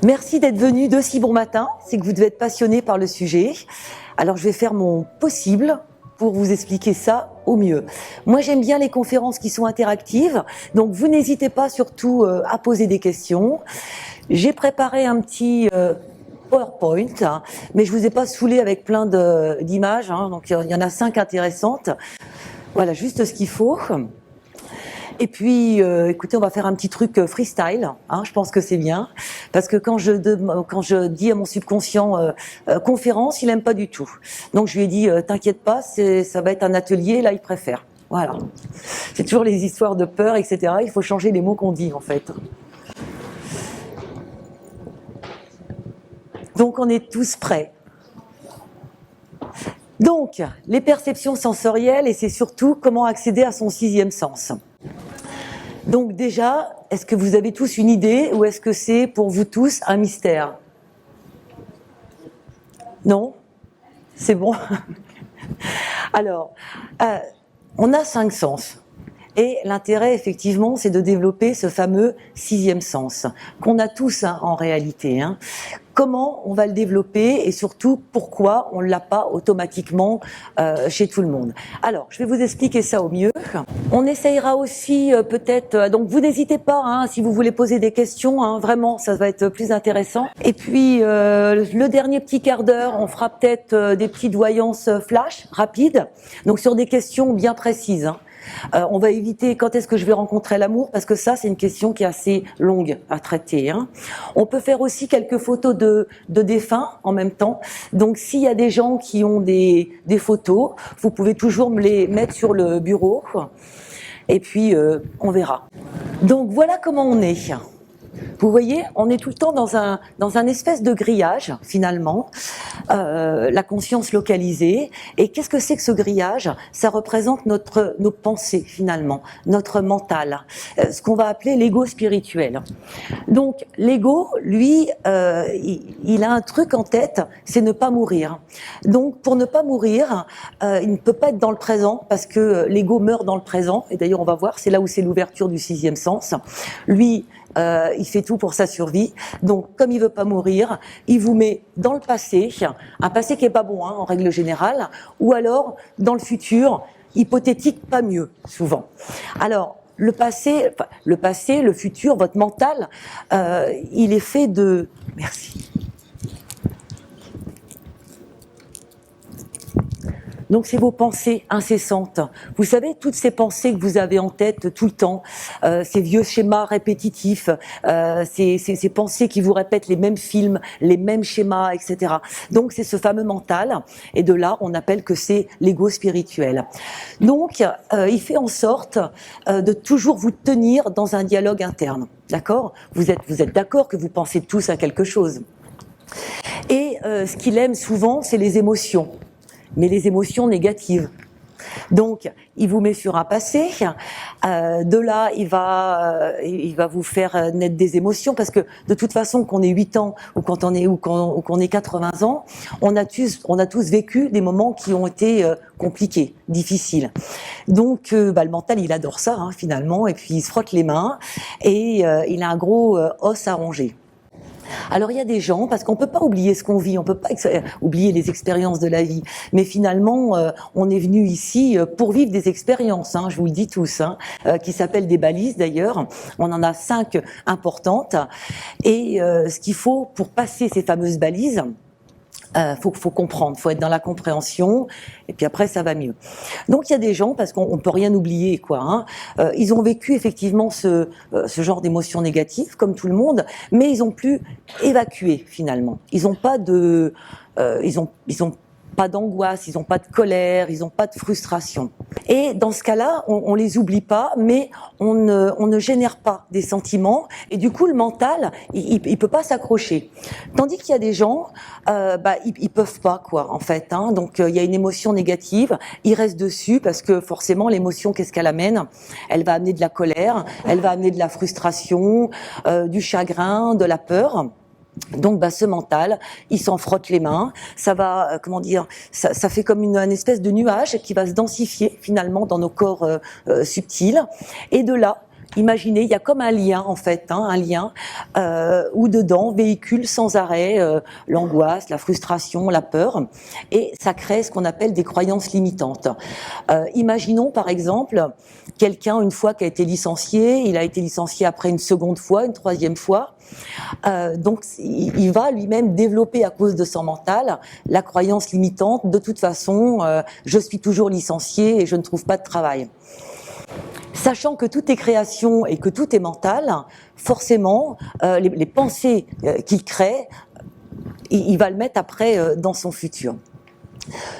Merci d'être venu de si bon matin, c'est que vous devez être passionné par le sujet. Alors je vais faire mon possible pour vous expliquer ça au mieux. Moi j'aime bien les conférences qui sont interactives, donc vous n'hésitez pas surtout à poser des questions. J'ai préparé un petit PowerPoint, hein, mais je vous ai pas saoulé avec plein d'images, hein, donc il y en a 5 intéressantes. Voilà, juste ce qu'il faut. Et puis, écoutez, on va faire un petit truc freestyle, hein, je pense que c'est bien, parce que quand je dis à mon subconscient conférence, il aime pas du tout. Donc je lui ai dit, t'inquiète pas, ça va être un atelier, là il préfère. Voilà. C'est toujours les histoires de peur, etc. Il faut changer les mots qu'on dit, en fait. Donc on est tous prêts. Donc, les perceptions sensorielles, et c'est surtout comment accéder à son 6e sens. Donc déjà, est-ce que vous avez tous une idée ou est-ce que c'est pour vous tous un mystère? Non? C'est bon? Alors, on a 5 sens. Et l'intérêt, effectivement, c'est de développer ce fameux 6e sens, qu'on a tous hein, en réalité. Hein. Comment on va le développer et surtout pourquoi on ne l'a pas automatiquement chez tout le monde. Alors, je vais vous expliquer ça au mieux. On essayera aussi peut-être, donc vous n'hésitez pas hein, si vous voulez poser des questions, hein, vraiment ça va être plus intéressant. Et puis le dernier petit quart d'heure, on fera peut-être des petites voyances flash, rapides, donc sur des questions bien précises. Hein. On va éviter quand est-ce que je vais rencontrer l'amour, parce que ça, c'est une question qui est assez longue à traiter. Hein. On peut faire aussi quelques photos de défunts en même temps. Donc, s'il y a des gens qui ont des photos, vous pouvez toujours me les mettre sur le bureau. Et puis, on verra. Donc, voilà comment on est. Vous voyez, on est tout le temps dans un espèce de grillage, finalement, la conscience localisée. Et qu'est-ce que c'est que ce grillage? Ça représente nos pensées, finalement, notre mental, ce qu'on va appeler l'ego spirituel. Donc, l'ego, lui, il a un truc en tête, c'est ne pas mourir. Donc, pour ne pas mourir, il ne peut pas être dans le présent, parce que l'ego meurt dans le présent. Et d'ailleurs, on va voir, c'est là où c'est l'ouverture du 6e sens. Lui, il fait tout pour sa survie. Donc, comme il veut pas mourir, il vous met dans le passé, un passé qui est pas bon, hein, en règle générale, ou alors dans le futur, hypothétique, pas mieux, souvent. Alors, le passé, le futur, votre mental, il est fait de... Merci. Donc c'est vos pensées incessantes. Vous savez, toutes ces pensées que vous avez en tête tout le temps, ces vieux schémas répétitifs, ces pensées qui vous répètent les mêmes films, les mêmes schémas, etc. Donc c'est ce fameux mental, et de là on appelle que c'est l'ego spirituel. Donc il fait en sorte de toujours vous tenir dans un dialogue interne. D'accord ? Vous êtes d'accord que vous pensez tous à quelque chose. Et ce qu'il aime souvent, c'est les émotions. Mais les émotions négatives. Donc, il vous met sur un passé. De là, il va vous faire naître des émotions, parce que de toute façon, qu'on ait 8 ans ou qu'on ait 80 ans, on a tous vécu des moments qui ont été compliqués, difficiles. Donc, le mental, il adore ça hein, finalement, et puis il se frotte les mains et il a un gros os à ronger. Alors il y a des gens, parce qu'on peut pas oublier ce qu'on vit, on peut pas oublier les expériences de la vie, mais finalement on est venu ici pour vivre des expériences, hein, je vous le dis tous, hein, qui s'appellent des balises d'ailleurs. On en a 5 importantes, et ce qu'il faut pour passer ces fameuses balises, faut comprendre, faut être dans la compréhension, et puis après ça va mieux. Donc il y a des gens, parce qu'on peut rien oublier, quoi. Hein, ils ont vécu effectivement ce genre d'émotions négatives, comme tout le monde, mais ils ont pu évacuer finalement. Ils ont pas de, ils ont pas d'angoisse, ils n'ont pas de colère, ils n'ont pas de frustration. Et dans ce cas-là, on les oublie pas, mais on ne génère pas des sentiments, et du coup le mental, il peut pas s'accrocher. Tandis qu'il y a des gens, ils peuvent pas quoi, en fait. Hein, donc il y a une émotion négative, ils restent dessus parce que forcément l'émotion, qu'est-ce qu'elle amène? Elle va amener de la colère, elle va amener de la frustration, du chagrin, de la peur. Donc, ce mental, il s'en frotte les mains. Ça va, ça fait comme une espèce de nuage qui va se densifier finalement dans nos corps subtils. Et de là, imaginez, il y a comme un lien en fait, hein, un lien où dedans véhicule sans arrêt l'angoisse, la frustration, la peur, et ça crée ce qu'on appelle des croyances limitantes. Imaginons par exemple quelqu'un, une fois qui a été licencié, il a été licencié après une seconde fois, une troisième fois, donc il va lui-même développer à cause de son mental la croyance limitante, de toute façon je suis toujours licencié et je ne trouve pas de travail. Sachant que tout est création et que tout est mental, forcément, les pensées qu'il crée, il va le mettre après dans son futur.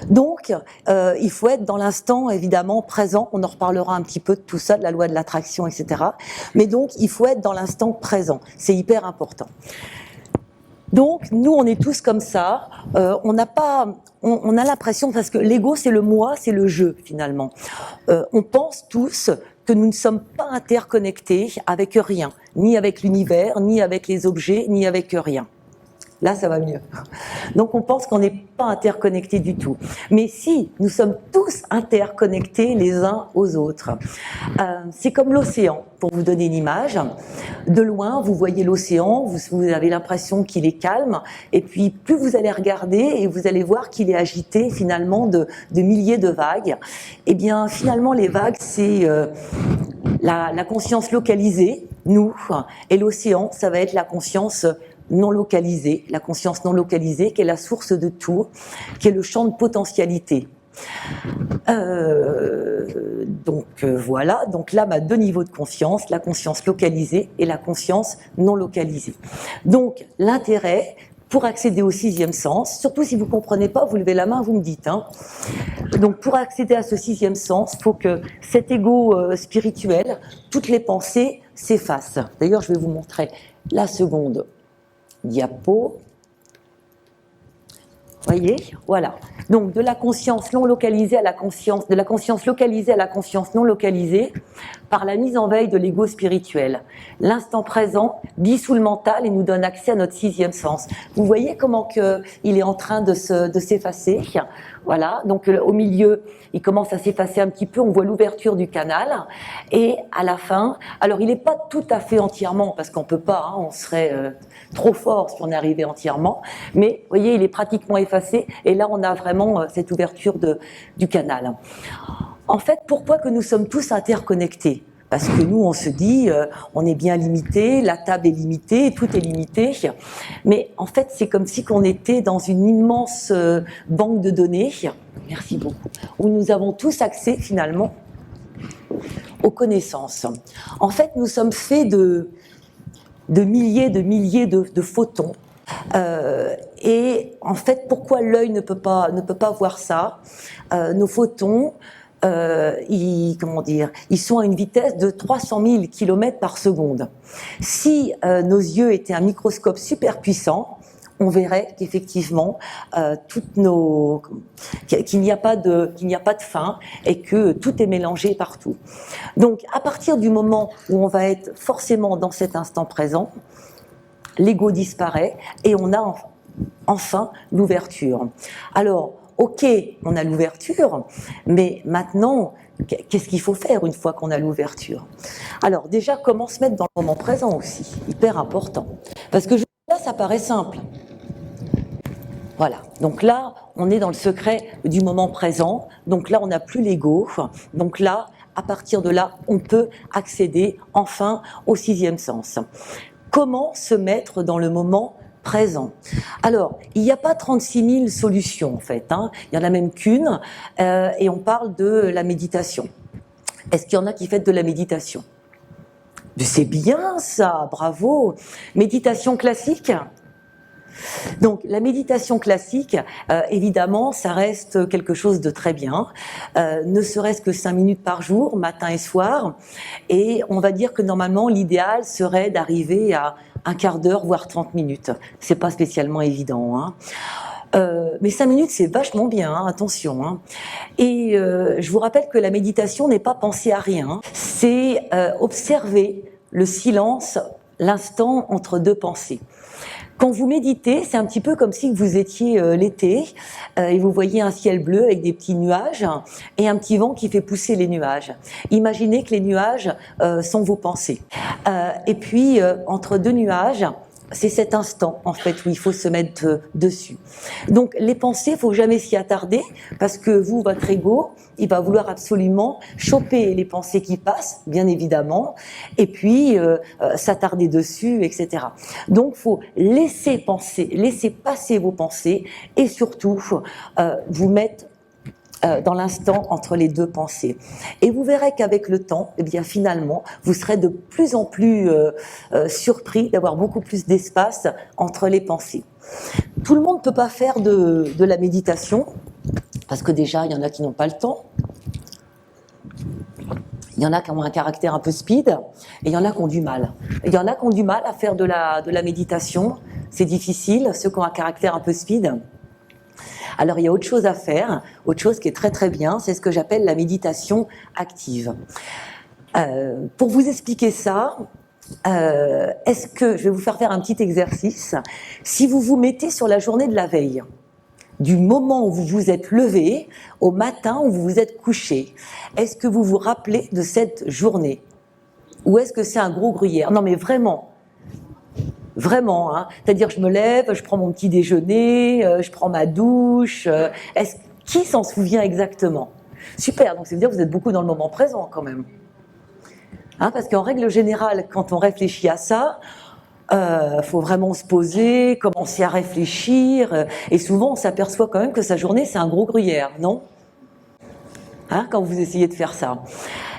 Donc, il faut être dans l'instant, évidemment, présent. On en reparlera un petit peu de tout ça, de la loi de l'attraction, etc. Mais donc, il faut être dans l'instant présent. C'est hyper important. Donc, nous, on est tous comme ça. On a l'impression, parce que l'ego, c'est le moi, c'est le je, finalement. On pense tous que nous ne sommes pas interconnectés avec rien, ni avec l'univers, ni avec les objets, ni avec rien. Là, ça va mieux. Donc, on pense qu'on n'est pas interconnectés du tout. Mais si, nous sommes tous interconnectés les uns aux autres. C'est comme l'océan, pour vous donner une image. De loin, vous voyez l'océan, vous avez l'impression qu'il est calme, et puis plus vous allez regarder, et vous allez voir qu'il est agité finalement de milliers de vagues. Et bien, finalement, les vagues, c'est la conscience localisée, nous, et l'océan, ça va être la conscience non localisée, la conscience non localisée qui est la source de tout, qui est le champ de potentialité. Voilà, donc là, deux niveaux de conscience, la conscience localisée et la conscience non localisée. Donc l'intérêt, pour accéder au sixième sens, surtout si vous ne comprenez pas, vous levez la main, vous me dites. Donc pour accéder à ce sixième sens, il faut que cet ego spirituel, toutes les pensées s'effacent. D'ailleurs, je vais vous montrer la seconde diapo. Voyez, voilà. Donc de la conscience non localisée à la conscience, de la conscience localisée à la conscience non localisée, par la mise en veille de l'ego spirituel. L'instant présent dissout le mental et nous donne accès à notre sixième sens. Vous voyez comment il est en train de s'effacer. Voilà. Donc au milieu, il commence à s'effacer un petit peu. On voit l'ouverture du canal et à la fin, alors il n'est pas tout à fait entièrement parce qu'on peut pas, on serait trop fort si on arrivait entièrement. Mais vous voyez, il est pratiquement effacé et là on a vraiment cette ouverture du canal. En fait, pourquoi que nous sommes tous interconnectés? Parce que nous, on se dit, on est bien limité, la table est limitée, tout est limité. Mais en fait, c'est comme si on était dans une immense banque de données, merci beaucoup, où nous avons tous accès finalement aux connaissances. En fait, nous sommes faits de milliers de photons. Et en fait, pourquoi l'œil ne peut pas voir ça? Nos photons, ils sont à une vitesse de 300 000 km par seconde. Si nos yeux étaient un microscope super puissant, on verrait qu'effectivement, qu'il n'y a pas de fin et que tout est mélangé partout. Donc, à partir du moment où on va être forcément dans cet instant présent, l'ego disparaît et on a enfin l'ouverture. Alors, ok, on a l'ouverture, mais maintenant, qu'est-ce qu'il faut faire une fois qu'on a l'ouverture? Alors déjà, comment se mettre dans le moment présent aussi, hyper important. Parce que là, ça paraît simple. Voilà, donc là, on est dans le secret du moment présent, donc là, on n'a plus l'ego, donc là, à partir de là, on peut accéder enfin au sixième sens. Comment se mettre dans le moment présent? Alors, il n'y a pas 36 000 solutions en fait, il y en a même qu'une, et on parle de la méditation. Est-ce qu'il y en a qui font de la méditation? C'est bien ça, bravo. Méditation classique? Donc la méditation classique, évidemment, ça reste quelque chose de très bien, ne serait-ce que 5 minutes par jour, matin et soir, et on va dire que normalement l'idéal serait d'arriver à un quart d'heure, voire 30 minutes. C'est pas spécialement évident, mais 5 minutes, c'est vachement bien, attention. Et je vous rappelle que la méditation n'est pas penser à rien, c'est observer le silence, l'instant entre deux pensées. Quand vous méditez, c'est un petit peu comme si vous étiez l'été et vous voyez un ciel bleu avec des petits nuages et un petit vent qui fait pousser les nuages. Imaginez que les nuages sont vos pensées. Et puis, entre deux nuages, c'est cet instant, en fait, où il faut se mettre dessus. Donc, les pensées, il faut jamais s'y attarder, parce que vous, votre ego, il va vouloir absolument choper les pensées qui passent, bien évidemment, et puis s'attarder dessus, etc. Donc, faut laisser penser, laisser passer vos pensées, et surtout, vous mettre dans l'instant entre les deux pensées. Et vous verrez qu'avec le temps, eh bien finalement, vous serez de plus en plus surpris d'avoir beaucoup plus d'espace entre les pensées. Tout le monde ne peut pas faire de la méditation, parce que déjà, il y en a qui n'ont pas le temps. Il y en a qui ont un caractère un peu speed, et il y en a qui ont du mal. Il y en a qui ont du mal à faire de la méditation, c'est difficile, ceux qui ont un caractère un peu speed. Alors il y a autre chose à faire, autre chose qui est très très bien, c'est ce que j'appelle la méditation active. Pour vous expliquer ça, est-ce que je vais vous faire un petit exercice. Si vous vous mettez sur la journée de la veille, du moment où vous vous êtes levé au matin où vous vous êtes couché, est-ce que vous vous rappelez de cette journée? Ou est-ce que c'est un gros gruyère? Non mais vraiment. Vraiment, hein. C'est-à-dire je me lève, je prends mon petit déjeuner, je prends ma douche. Qui s'en souvient exactement? Super, donc ça veut dire que vous êtes beaucoup dans le moment présent quand même. Hein, parce qu'en règle générale, quand on réfléchit à ça, faut vraiment se poser, commencer à réfléchir, et souvent on s'aperçoit quand même que sa journée c'est un gros gruyère, non? Hein, quand vous essayez de faire ça.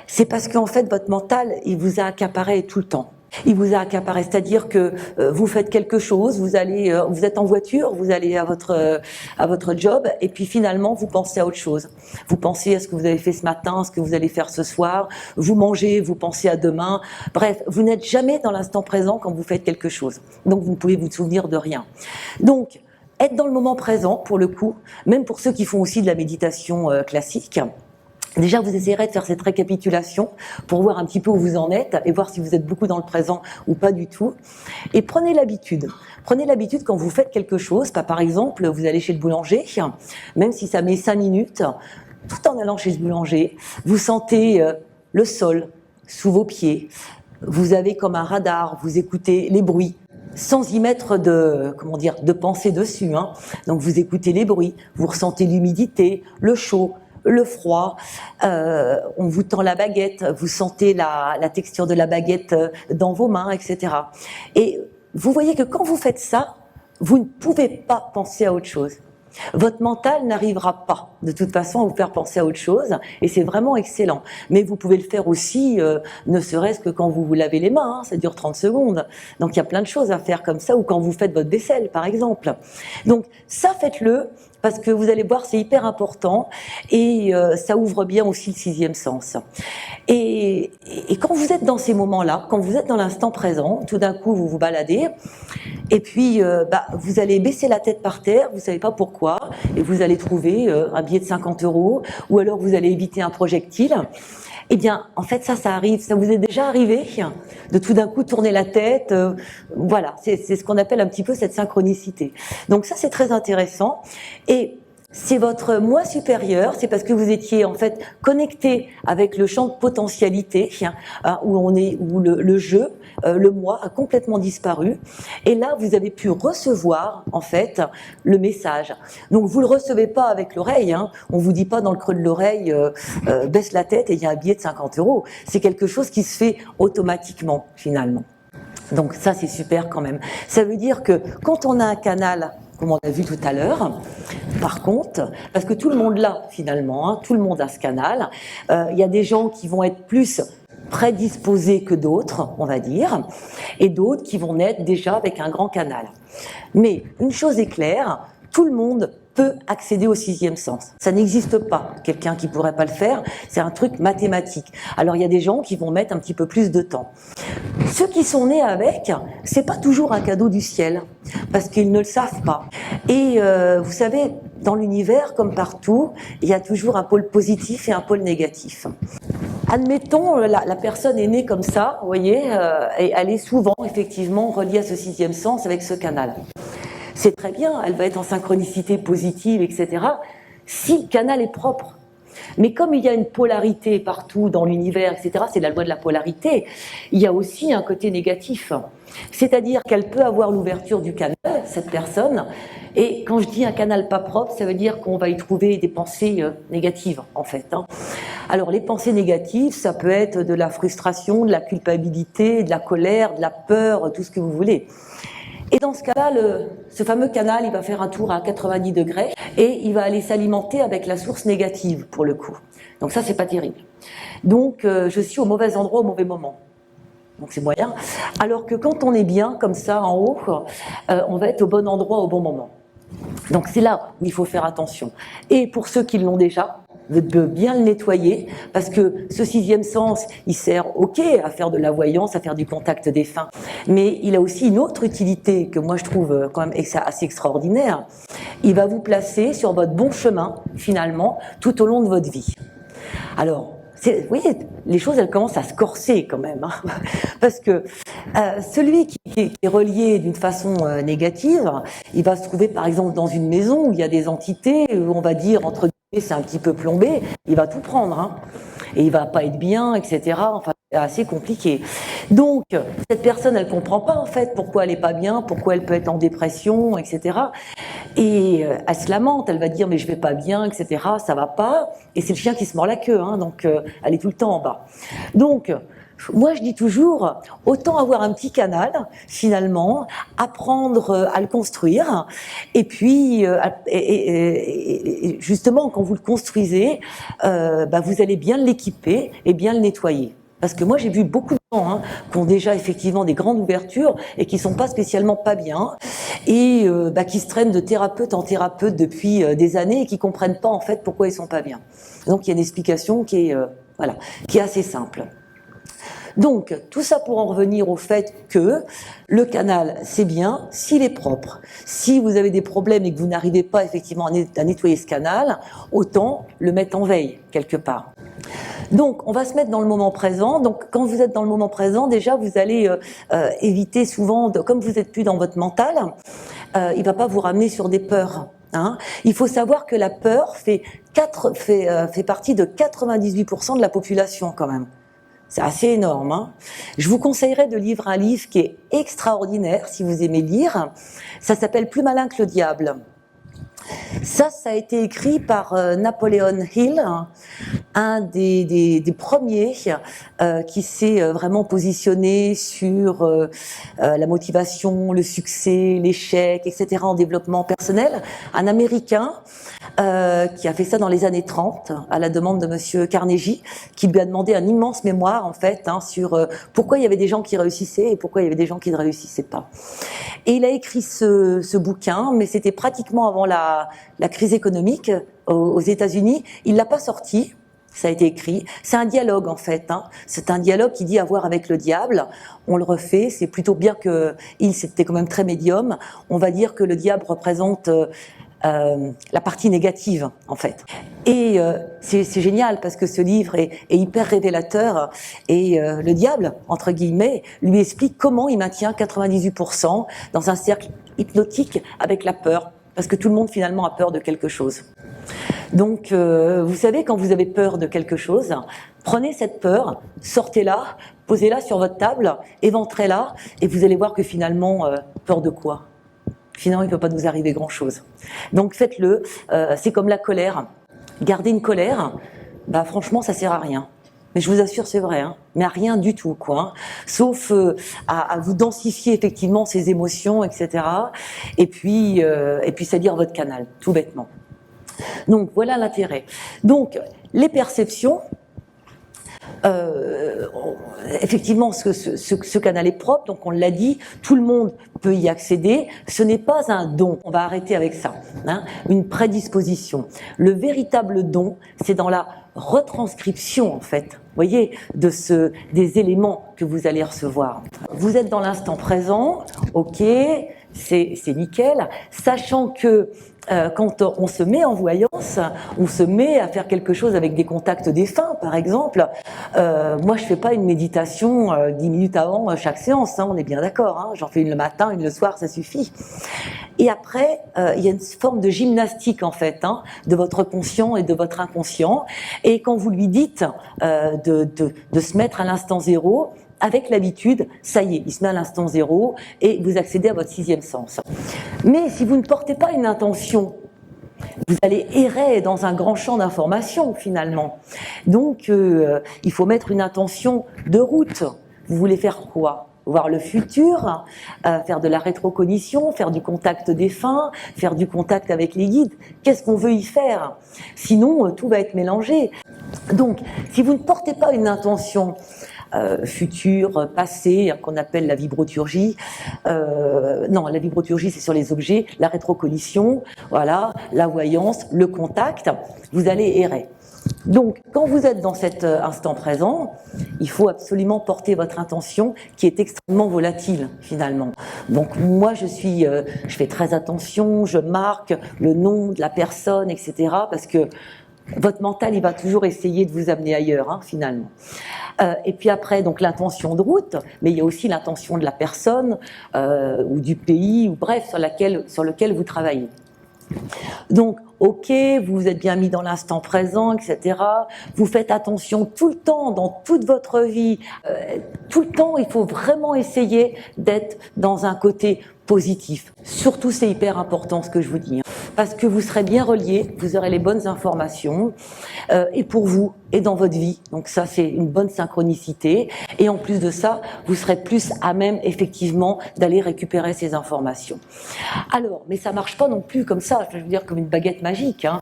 C'est parce qu'en fait votre mental, il vous a accaparé tout le temps. Il vous a accaparé, c'est-à-dire que vous faites quelque chose, vous êtes en voiture, vous allez à votre job, et puis finalement vous pensez à autre chose. Vous pensez à ce que vous avez fait ce matin, à ce que vous allez faire ce soir. Vous mangez, vous pensez à demain. Bref, vous n'êtes jamais dans l'instant présent quand vous faites quelque chose. Donc vous ne pouvez vous souvenir de rien. Donc être dans le moment présent, pour le coup, même pour ceux qui font aussi de la méditation classique. Déjà, vous essayerez de faire cette récapitulation pour voir un petit peu où vous en êtes et voir si vous êtes beaucoup dans le présent ou pas du tout. Et prenez l'habitude. Prenez l'habitude quand vous faites quelque chose, par exemple, vous allez chez le boulanger, même si ça met 5 minutes, tout en allant chez ce boulanger, vous sentez le sol sous vos pieds, vous avez comme un radar, vous écoutez les bruits, sans y mettre de pensée dessus, hein. Donc vous écoutez les bruits, vous ressentez l'humidité, le chaud, le froid, on vous tend la baguette, vous sentez la texture de la baguette dans vos mains, etc. Et vous voyez que quand vous faites ça, vous ne pouvez pas penser à autre chose. Votre mental n'arrivera pas, de toute façon, à vous faire penser à autre chose, et c'est vraiment excellent. Mais vous pouvez le faire aussi, ne serait-ce que quand vous vous lavez les mains, hein, ça dure 30 secondes. Donc il y a plein de choses à faire comme ça, ou quand vous faites votre vaisselle, par exemple. Donc ça, faites-le, parce que vous allez voir, c'est hyper important, et ça ouvre bien aussi le 6e sens. Et quand vous êtes dans ces moments-là, quand vous êtes dans l'instant présent, tout d'un coup vous vous baladez, et puis vous allez baisser la tête par terre, vous savez pas pourquoi, et vous allez trouver un billet de 50 €, ou alors vous allez éviter un projectile. Eh bien, en fait, ça arrive. Ça vous est déjà arrivé de tout d'un coup tourner la tête. Voilà, c'est ce qu'on appelle un petit peu cette synchronicité. Donc ça, c'est très intéressant. Et c'est votre moi supérieur, c'est parce que vous étiez en fait connecté avec le champ de potentialité, hein, où le jeu, le moi a complètement disparu. Et là, vous avez pu recevoir en fait le message. Donc vous le recevez pas avec l'oreille, hein. On vous dit pas dans le creux de l'oreille baisse la tête et il y a un billet de 50 €. C'est quelque chose qui se fait automatiquement finalement. Donc ça, c'est super quand même. Ça veut dire que quand on a un canal, comme on a vu tout à l'heure, par contre, parce que tout le monde l'a finalement, hein, tout le monde a ce canal, il y a des gens qui vont être plus prédisposés que d'autres, on va dire, et d'autres qui vont naître déjà avec un grand canal. Mais une chose est claire, tout le monde peut accéder au 6e sens. Ça n'existe pas, quelqu'un qui pourrait pas le faire, c'est un truc mathématique. Alors il y a des gens qui vont mettre un petit peu plus de temps. Ceux qui sont nés avec, c'est pas toujours un cadeau du ciel, parce qu'ils ne le savent pas. Et vous savez, dans l'univers, comme partout, il y a toujours un pôle positif et un pôle négatif. Admettons, la personne est née comme ça, vous voyez, et elle est souvent, effectivement, reliée à ce sixième sens avec ce canal. C'est très bien, elle va être en synchronicité positive, etc., si le canal est propre. Mais comme il y a une polarité partout dans l'univers, etc., c'est la loi de la polarité, il y a aussi un côté négatif. C'est-à-dire qu'elle peut avoir l'ouverture du canal, cette personne, et quand je dis un canal pas propre, ça veut dire qu'on va y trouver des pensées négatives, en fait. Alors, les pensées négatives, ça peut être de la frustration, de la culpabilité, de la colère, de la peur, tout ce que vous voulez. Et dans ce cas-là, ce fameux canal, il va faire un tour à 90 degrés et il va aller s'alimenter avec la source négative, pour le coup. Donc ça, c'est pas terrible. Donc, je suis au mauvais endroit au mauvais moment. Donc c'est moyen. Alors que quand on est bien, comme ça, en haut, on va être au bon endroit au bon moment. Donc c'est là où il faut faire attention. Et pour ceux qui l'ont déjà, de bien le nettoyer, parce que ce sixième sens, il sert, ok, à faire de la voyance, à faire du contact défunt, mais il a aussi une autre utilité que moi je trouve quand même assez extraordinaire. Il va vous placer sur votre bon chemin, finalement, tout au long de votre vie. Alors, vous voyez, les choses, elles commencent à se corser quand même, hein, parce que celui qui est relié d'une façon négative, il va se trouver par exemple dans une maison où il y a des entités, où on va dire, entre guillemets, c'est un petit peu plombé, il va tout prendre, hein, et il va pas être bien, etc. Enfin, c'est assez compliqué. Donc, cette personne, elle comprend pas en fait pourquoi elle est pas bien, pourquoi elle peut être en dépression, etc. Et elle se lamente, elle va dire mais je vais pas bien, etc. Ça va pas. Et c'est le chien qui se mord la queue, hein, donc elle est tout le temps en bas. Donc, moi je dis toujours, autant avoir un petit canal, finalement, apprendre à le construire, et puis justement quand vous le construisez, vous allez bien l'équiper et bien le nettoyer. Parce que moi j'ai vu beaucoup de gens qui ont déjà effectivement des grandes ouvertures et qui sont pas spécialement pas bien et qui se traînent de thérapeute en thérapeute depuis des années et qui comprennent pas en fait pourquoi ils sont pas bien. Donc il y a une explication qui est assez simple. Donc, tout ça pour en revenir au fait que le canal, c'est bien s'il est propre. Si vous avez des problèmes et que vous n'arrivez pas effectivement à nettoyer ce canal, autant le mettre en veille, quelque part. Donc, on va se mettre dans le moment présent. Donc, quand vous êtes dans le moment présent, déjà, vous allez éviter souvent, comme vous n'êtes plus dans votre mental, il ne va pas vous ramener sur des peurs. Hein. Il faut savoir que la peur fait partie de 98% de la population quand même. C'est assez énorme. Hein. Je vous conseillerais de lire un livre qui est extraordinaire, si vous aimez lire. Ça s'appelle « Plus malin que le diable ». Ça a été écrit par Napoleon Hill, un des premiers qui s'est vraiment positionné sur la motivation, le succès, l'échec, etc. en développement personnel. Un Américain qui a fait ça dans les années 30 à la demande de Monsieur Carnegie, qui lui a demandé un immense mémoire en fait sur pourquoi il y avait des gens qui réussissaient et pourquoi il y avait des gens qui ne réussissaient pas. Et il a écrit ce bouquin, mais c'était pratiquement avant la crise économique aux États-Unis. Il l'a pas sorti. Ça a été écrit. C'est un dialogue en fait. Hein. C'est un dialogue qui dit à voir avec le diable. On le refait. C'est plutôt bien que c'était quand même très médium. On va dire que le diable représente la partie négative en fait. Et c'est génial parce que ce livre est hyper révélateur et le diable, entre guillemets, lui explique comment il maintient 98% dans un cercle hypnotique avec la peur, parce que tout le monde finalement a peur de quelque chose. Donc vous savez, quand vous avez peur de quelque chose, prenez cette peur, sortez-la, posez-la sur votre table, éventrez-la et vous allez voir que finalement, peur de quoi ? Finalement, il ne peut pas nous arriver grand-chose. Donc faites-le. C'est comme la colère. Garder une colère, franchement, ça sert à rien. Mais je vous assure, c'est vrai, hein, mais à rien du tout, quoi. Hein, sauf à vous densifier effectivement ces émotions, etc. Et puis c'est-à-dire votre canal, tout bêtement. Donc voilà l'intérêt. Donc les perceptions. Effectivement, ce canal est propre, donc on l'a dit, tout le monde peut y accéder. Ce n'est pas un don, on va arrêter avec ça, hein, une prédisposition. Le véritable don, c'est dans la retranscription, en fait, vous voyez, des éléments que vous allez recevoir. Vous êtes dans l'instant présent, ok, c'est nickel, sachant que quand on se met en voyance, on se met à faire quelque chose avec des contacts défunts, par exemple. Moi, je fais pas une méditation 10 minutes avant chaque séance, hein, on est bien d'accord. Hein, j'en fais une le matin, une le soir, ça suffit. Et après, il y a une forme de gymnastique, en fait, hein, de votre conscient et de votre inconscient. Et quand vous lui dites de se mettre à l'instant zéro, avec l'habitude, ça y est, il se met à l'instant zéro et vous accédez à votre sixième sens. Mais si vous ne portez pas une intention, vous allez errer dans un grand champ d'informations finalement. Donc, il faut mettre une intention de route. Vous voulez faire quoi ? Voir le futur, faire de la rétrocognition, faire du contact défunt, faire du contact avec les guides. Qu'est-ce qu'on veut y faire ? Sinon, tout va être mélangé. Donc, si vous ne portez pas une intention futur, passé, qu'on appelle la vibroturgie. Non, la vibroturgie, c'est sur les objets, la rétrocognition, voilà, la voyance, le contact, vous allez errer. Donc, quand vous êtes dans cet instant présent, il faut absolument porter votre intention qui est extrêmement volatile, finalement. Donc, moi, je fais très attention, je marque le nom de la personne, etc., parce que votre mental, il va toujours essayer de vous amener ailleurs, hein, finalement. Et puis après, donc l'intention de route, mais il y a aussi l'intention de la personne ou du pays, ou bref, sur lequel vous travaillez. Donc, ok, vous vous êtes bien mis dans l'instant présent, etc. Vous faites attention tout le temps, dans toute votre vie. Tout le temps, il faut vraiment essayer d'être dans un côté positif. Surtout, c'est hyper important ce que je vous dis. Parce que vous serez bien relié, vous aurez les bonnes informations, et pour vous, et dans votre vie. Donc ça, c'est une bonne synchronicité. Et en plus de ça, vous serez plus à même, effectivement, d'aller récupérer ces informations. Alors, mais ça marche pas non plus comme ça, je veux dire comme une baguette magique. Hein.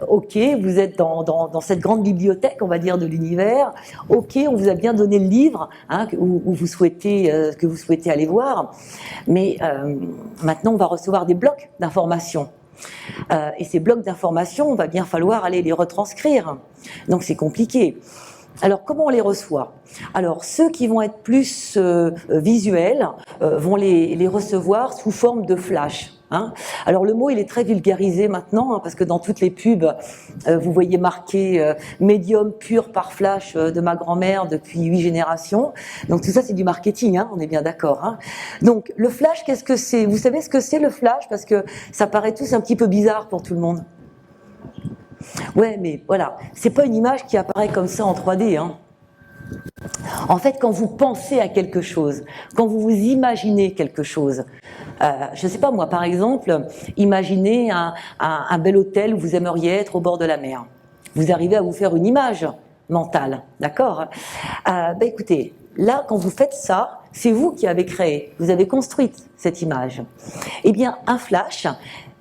Ok, vous êtes dans cette grande bibliothèque, on va dire, de l'univers. Ok, on vous a bien donné le livre hein, que vous souhaitez aller voir. Mais maintenant, on va recevoir des blocs d'informations. Et ces blocs d'informations, on va bien falloir aller les retranscrire. Donc c'est compliqué. Alors comment on les reçoit ? Alors ceux qui vont être plus visuels vont les recevoir sous forme de flash. Hein. Alors le mot il est très vulgarisé maintenant hein, parce que dans toutes les pubs vous voyez marqué médium pur par flash de ma grand-mère depuis 8 générations. Donc tout ça c'est du marketing, hein, on est bien d'accord. Hein. Donc le flash qu'est-ce que c'est ? Vous savez ce que c'est le flash ? Parce que ça paraît tous un petit peu bizarre pour tout le monde. Ouais mais voilà, c'est pas une image qui apparaît comme ça en 3D. Hein. En fait, quand vous pensez à quelque chose, quand vous vous imaginez quelque chose, je sais pas moi, par exemple, imaginez un bel hôtel où vous aimeriez être au bord de la mer. Vous arrivez à vous faire une image mentale, d'accord ? Écoutez, là, quand vous faites ça, c'est vous qui avez créé, vous avez construit cette image. Eh bien, un flash,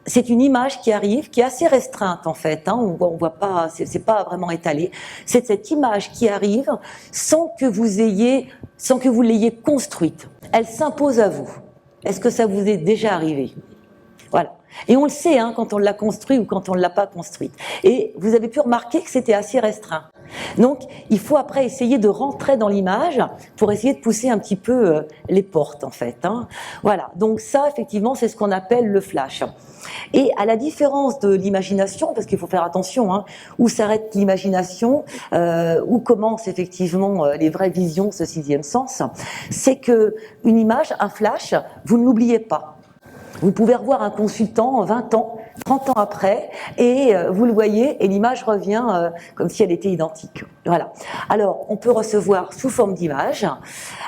c'est une image qui arrive, qui est assez restreinte en fait. Hein, on voit pas, c'est pas vraiment étalé. C'est cette image qui arrive sans que vous l'ayez construite. Elle s'impose à vous. Est-ce que ça vous est déjà arrivé ? Voilà. Et on le sait hein, quand on l'a construit ou quand on ne l'a pas construite. Et vous avez pu remarquer que c'était assez restreint. Donc, il faut après essayer de rentrer dans l'image pour essayer de pousser un petit peu les portes en fait. Hein. Voilà. Donc ça, effectivement, c'est ce qu'on appelle le flash. Et à la différence de l'imagination, parce qu'il faut faire attention, hein, où s'arrête l'imagination, où commencent effectivement les vraies visions, ce sixième sens, c'est que une image, un flash, vous ne l'oubliez pas. Vous pouvez revoir un consultant 20 ans, 30 ans après, et vous le voyez, et l'image revient comme si elle était identique. Voilà. Alors, on peut recevoir sous forme d'image,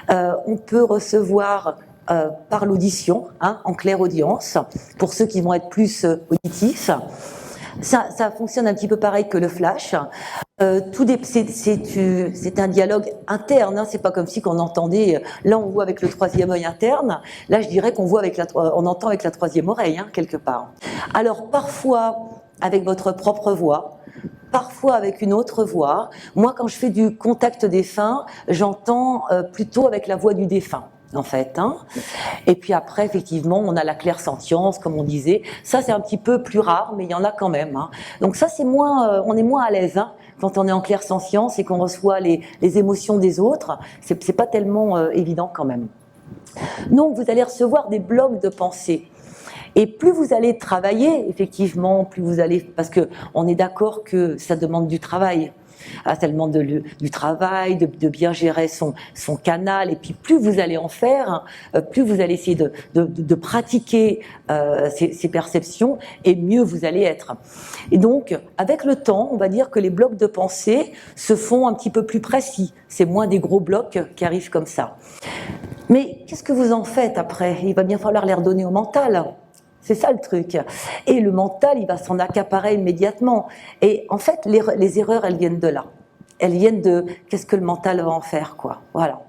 on peut recevoir par l'audition, hein, en claire audience, pour ceux qui vont être plus auditifs. Ça fonctionne un petit peu pareil que le flash. C'est un dialogue interne, hein, c'est pas comme si qu'on entendait. Là, on voit avec le troisième œil interne. Là, je dirais qu'on voit on entend avec la troisième oreille, hein, quelque part. Alors, parfois avec votre propre voix, parfois avec une autre voix. Moi, quand je fais du contact défunt, j'entends plutôt avec la voix du défunt. En fait, hein. Et puis après, effectivement, on a la clairsentience, comme on disait. Ça, c'est un petit peu plus rare, mais il y en a quand même. Hein. Donc ça, c'est moins, on est moins à l'aise hein, quand on est en clairsentience et qu'on reçoit les émotions des autres. C'est pas tellement évident quand même. Donc, vous allez recevoir des blocs de pensée. Et plus vous allez travailler, effectivement, plus vous allez, parce que on est d'accord que ça demande du travail. Ça demande du travail, de bien gérer son canal, et puis plus vous allez en faire, plus vous allez essayer de pratiquer ces perceptions, et mieux vous allez être. Et donc, avec le temps, on va dire que les blocs de pensée se font un petit peu plus précis. C'est moins des gros blocs qui arrivent comme ça. Mais qu'est-ce que vous en faites après? Il va bien falloir les redonner au mental. C'est ça le truc. Et le mental, il va s'en accaparer immédiatement. Et en fait, les erreurs, elles viennent de là. Elles viennent de qu'est-ce que le mental va en faire, quoi. Voilà.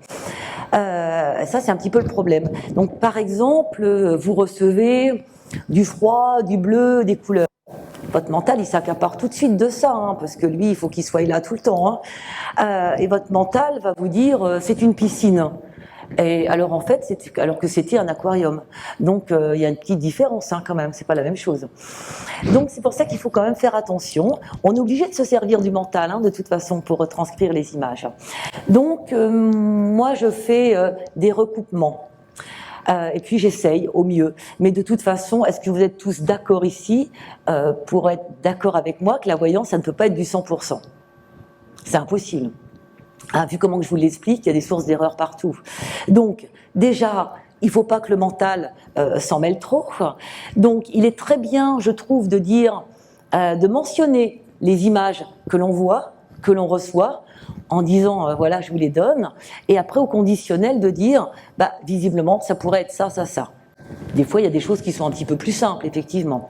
Ça, c'est un petit peu le problème. Donc, par exemple, vous recevez du froid, du bleu, des couleurs. Votre mental, il s'accapare tout de suite de ça, hein, parce que lui, il faut qu'il soit là tout le temps. Hein. Et votre mental va vous dire, c'est une piscine. Et alors en fait, alors que c'était un aquarium. Donc il y a une petite différence quand même, c'est pas la même chose. Donc c'est pour ça qu'il faut quand même faire attention. On est obligé de se servir du mental de toute façon pour retranscrire les images. Donc moi je fais des recoupements. Et puis j'essaye au mieux. Mais de toute façon, est-ce que vous êtes tous d'accord ici pour être d'accord avec moi que la voyance, ça ne peut pas être du 100%. C'est impossible. Vu comment je vous l'explique, il y a des sources d'erreurs partout. Donc, déjà, il ne faut pas que le mental s'en mêle trop. Donc, il est très bien, je trouve, de dire, de mentionner les images que l'on voit, que l'on reçoit, en disant, voilà, je vous les donne. Et après, au conditionnel, de dire, visiblement, ça pourrait être ça, ça, ça. Des fois, il y a des choses qui sont un petit peu plus simples, effectivement.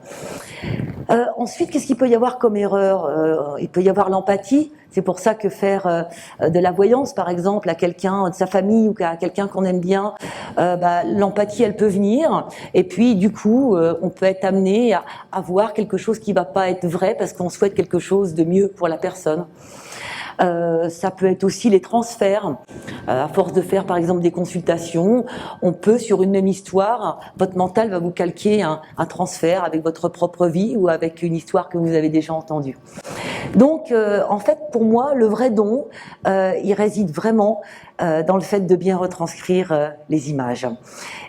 Ensuite, qu'est-ce qu'il peut y avoir comme erreur? Il peut y avoir l'empathie. C'est pour ça que faire de la voyance, par exemple, à quelqu'un de sa famille ou à quelqu'un qu'on aime bien, l'empathie, elle peut venir. Et puis, du coup, on peut être amené à voir quelque chose qui va pas être vrai parce qu'on souhaite quelque chose de mieux pour la personne. Ça peut être aussi les transferts. À force de faire par exemple des consultations, on peut sur une même histoire, votre mental va vous calquer un transfert avec votre propre vie ou avec une histoire que vous avez déjà entendue. Donc en fait pour moi le vrai don, il réside vraiment dans le fait de bien retranscrire les images.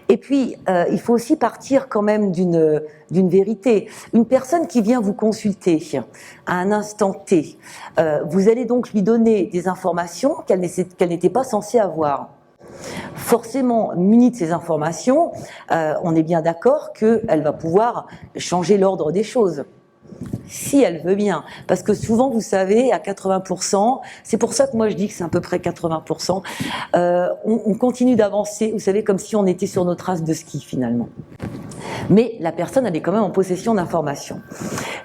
Et puis il faut aussi partir quand même d'une vérité. Une personne qui vient vous consulter à un instant T, vous allez donc lui donner des informations qu'elle n'était pas censée avoir. Forcément, munie de ces informations, on est bien d'accord qu'elle va pouvoir changer l'ordre des choses. Si elle veut bien, parce que souvent vous savez à 80%, c'est pour ça que moi je dis que c'est à peu près 80%, on continue d'avancer, vous savez, comme si on était sur nos traces de ski finalement. Mais la personne elle est quand même en possession d'informations.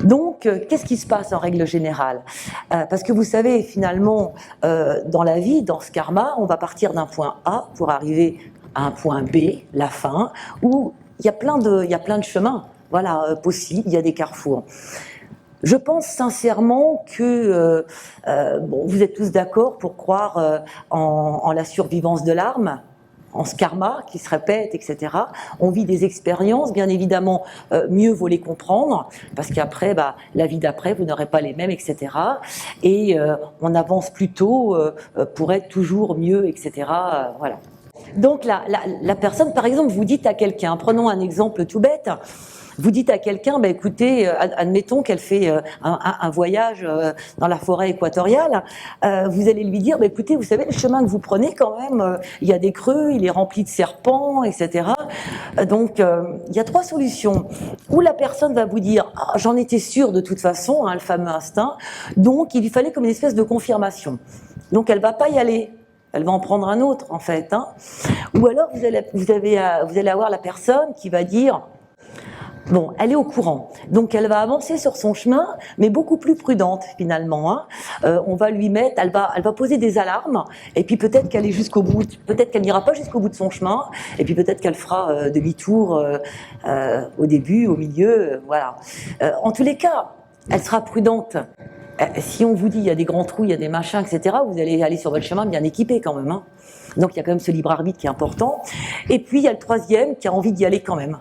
Donc qu'est-ce qui se passe en règle générale? Parce que vous savez finalement dans la vie, dans ce karma, on va partir d'un point A pour arriver à un point B, la fin, où il y a plein de chemins. Voilà, possible, il y a des carrefours. Je pense sincèrement que vous êtes tous d'accord pour croire en la survivance de l'âme, en ce karma qui se répète, etc. On vit des expériences, bien évidemment, mieux vaut les comprendre, parce qu'après, la vie d'après, vous n'aurez pas les mêmes, etc. Et on avance plutôt pour être toujours mieux, etc. Voilà. Donc la personne, par exemple, vous dites à quelqu'un, prenons un exemple tout bête, vous dites à quelqu'un, écoutez, admettons qu'elle fait un voyage dans la forêt équatoriale, vous allez lui dire, écoutez, vous savez, le chemin que vous prenez quand même, il y a des creux, il est rempli de serpents, etc. Donc, il y a trois solutions. Ou la personne va vous dire, j'en étais sûre de toute façon, le fameux instinct, donc il lui fallait comme une espèce de confirmation. Donc, elle va pas y aller. Elle va en prendre un autre, en fait. Ou alors, vous allez avoir la personne qui va dire, bon, elle est au courant, donc elle va avancer sur son chemin, mais beaucoup plus prudente finalement. On va lui mettre, elle va poser des alarmes, et puis peut-être qu'elle est jusqu'au bout, peut-être qu'elle n'ira pas jusqu'au bout de son chemin, et puis peut-être qu'elle fera demi-tour au début, au milieu, voilà. En tous les cas, elle sera prudente. Si on vous dit il y a des grands trous, il y a des machins, etc., vous allez aller sur votre chemin bien équipé quand même. Donc il y a quand même ce libre arbitre qui est important. Et puis il y a le troisième qui a envie d'y aller quand même,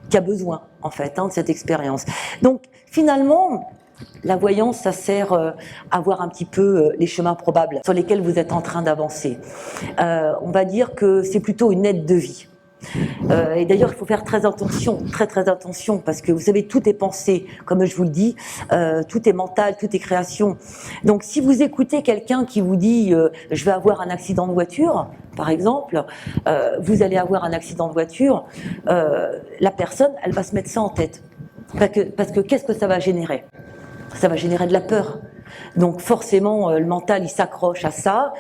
qui a besoin en fait de cette expérience. Donc finalement, la voyance, ça sert à voir un petit peu les chemins probables sur lesquels vous êtes en train d'avancer. On va dire que c'est plutôt une aide de vie. Et d'ailleurs, il faut faire très attention, très attention, parce que vous savez, tout est pensé, comme je vous le dis, tout est mental, tout est création. Donc, si vous écoutez quelqu'un qui vous dit je vais avoir un accident de voiture, par exemple, vous allez avoir un accident de voiture, la personne, elle va se mettre ça en tête. Parce que qu'est-ce que ça va générer? Ça va générer de la peur. Donc forcément, le mental, il s'accroche à ça,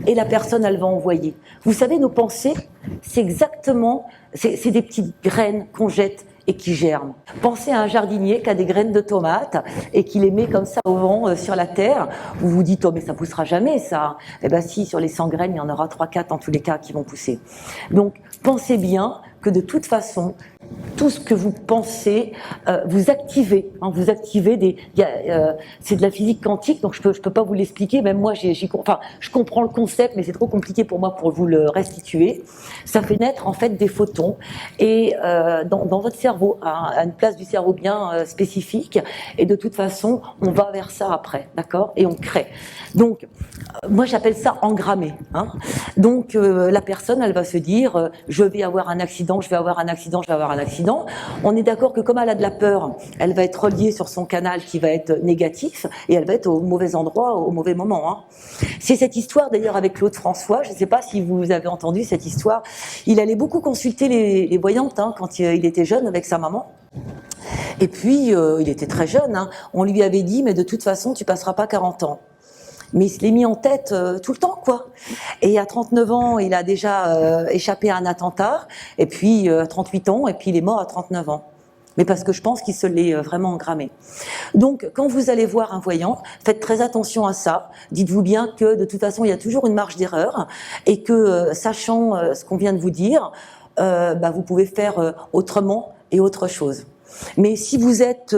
et la personne, elle va envoyer. Vous savez, nos pensées, c'est exactement, c'est des petites graines qu'on jette et qui germent. Pensez à un jardinier qui a des graines de tomates et qui les met comme ça au vent sur la terre. Vous vous dites, oh mais ça poussera jamais ça. Eh ben si, sur les 100 graines, il y en aura 3-4 en tous les cas qui vont pousser. Donc pensez bien que de toute façon, tout ce que vous pensez, vous activez. Hein, vous activez c'est de la physique quantique, donc je peux pas vous l'expliquer. Même moi, enfin, je comprends le concept, mais c'est trop compliqué pour moi pour vous le restituer. Ça fait naître en fait des photons et dans votre cerveau, à une place du cerveau bien spécifique. Et de toute façon, on va vers ça après, d'accord? Et on crée. Donc, moi, j'appelle ça engrammer. Hein. Donc, la personne, elle va se dire, je vais avoir un accident, je vais avoir un accident, je vais avoir un accident. On est d'accord que comme elle a de la peur, elle va être reliée sur son canal qui va être négatif et elle va être au mauvais endroit, au mauvais moment. Hein. C'est cette histoire d'ailleurs avec Claude François, je ne sais pas si vous avez entendu cette histoire. Il allait beaucoup consulter les voyantes hein, quand il était jeune avec sa maman. Et puis, il était très jeune. Hein. On lui avait dit, mais de toute façon, tu passeras pas 40 ans. Mais il se l'est mis en tête tout le temps, quoi. Et à 39 ans, il a déjà échappé à un attentat, et puis 38 ans, et puis il est mort à 39 ans. Mais parce que je pense qu'il se l'est vraiment engrammé. Donc, quand vous allez voir un voyant, faites très attention à ça. Dites-vous bien que, de toute façon, il y a toujours une marge d'erreur, et que, sachant ce qu'on vient de vous dire, vous pouvez faire autrement et autre chose. Mais si vous êtes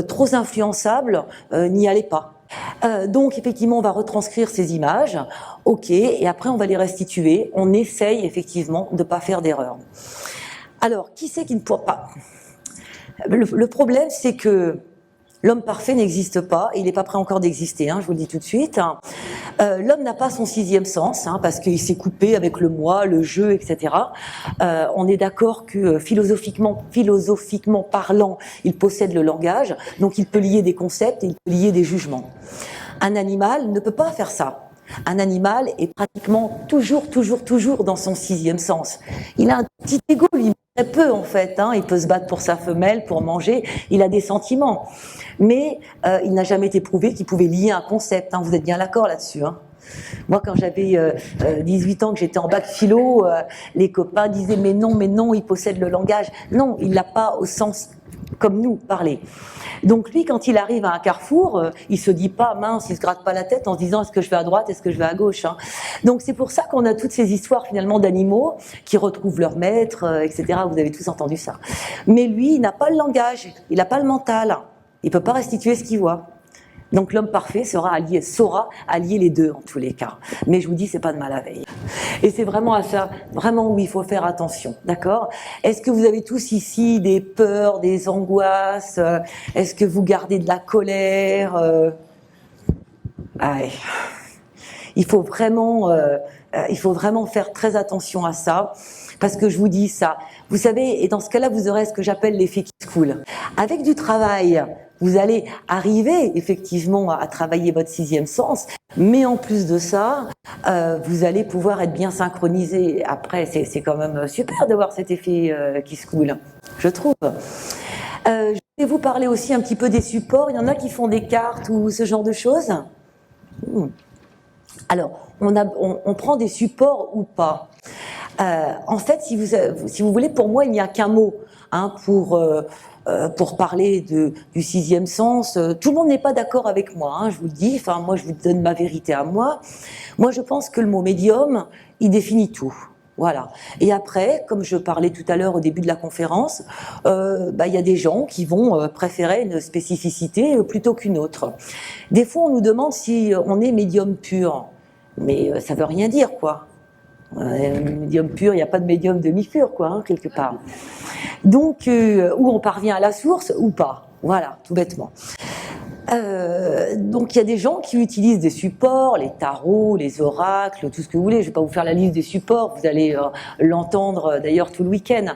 trop influençable, n'y allez pas. Donc effectivement on va retranscrire ces images, ok, et après on va les restituer, on essaye effectivement de ne pas faire d'erreur. Alors qui c'est qui ne pourra pas? Le problème c'est que l'homme parfait n'existe pas, il n'est pas prêt encore d'exister, hein, je vous le dis tout de suite. L'homme n'a pas son sixième sens, hein, parce qu'il s'est coupé avec le moi, le jeu, etc. On est d'accord que philosophiquement parlant, il possède le langage, donc il peut lier des concepts et il peut lier des jugements. Un animal ne peut pas faire ça. Un animal est pratiquement toujours dans son sixième sens. Il a un petit ego, lui, très peu en fait. Hein. Il peut se battre pour sa femelle, pour manger. Il a des sentiments. Mais il n'a jamais été prouvé qu'il pouvait lier un concept. Hein. Vous êtes bien d'accord là-dessus, hein. Moi, quand j'avais 18 ans, que j'étais en bac philo, les copains disaient mais non, il possède le langage. Non, il l'a pas au sens comme nous, parler. Donc lui, quand il arrive à un carrefour, il se dit pas mince, il se gratte pas la tête en se disant est-ce que je vais à droite, est-ce que je vais à gauche. Hein. Donc c'est pour ça qu'on a toutes ces histoires finalement d'animaux qui retrouvent leur maître, etc. Vous avez tous entendu ça. Mais lui, il n'a pas le langage, il n'a pas le mental, il peut pas restituer ce qu'il voit. Donc l'homme parfait saura allier les deux en tous les cas. Mais je vous dis, c'est pas de mal à veille. Et c'est vraiment à ça, vraiment où il faut faire attention, d'accord? Est-ce que vous avez tous ici des peurs, des angoisses? Est-ce que vous gardez de la colère? Il faut vraiment faire très attention à ça. Parce que je vous dis ça. Vous savez, et dans ce cas-là, vous aurez ce que j'appelle l'effet qui se coule. Avec du travail, vous allez arriver effectivement à travailler votre sixième sens, mais en plus de ça, vous allez pouvoir être bien synchronisé. Après, c'est quand même super d'avoir cet effet qui se coule, je trouve. Je vais vous parler aussi un petit peu des supports. Il y en a qui font des cartes ou ce genre de choses. Alors, on prend des supports ou pas. En fait, si vous voulez, pour moi, il n'y a qu'un mot hein, pour parler du sixième sens. Tout le monde n'est pas d'accord avec moi, hein, je vous le dis. Enfin, moi, je vous donne ma vérité à moi. Moi, je pense que le mot médium, il définit tout. Voilà. Et après, comme je parlais tout à l'heure au début de la conférence, il y a des gens qui vont préférer une spécificité plutôt qu'une autre. Des fois, on nous demande si on est médium pur, mais ça veut rien dire, quoi. Médium pur, il n'y a pas de médium demi-pur, quoi, hein, quelque part. Donc, où on parvient à la source ou pas. Voilà, tout bêtement. Donc il y a des gens qui utilisent des supports, les tarots, les oracles, tout ce que vous voulez. Je ne vais pas vous faire la liste des supports, vous allez l'entendre d'ailleurs tout le week-end.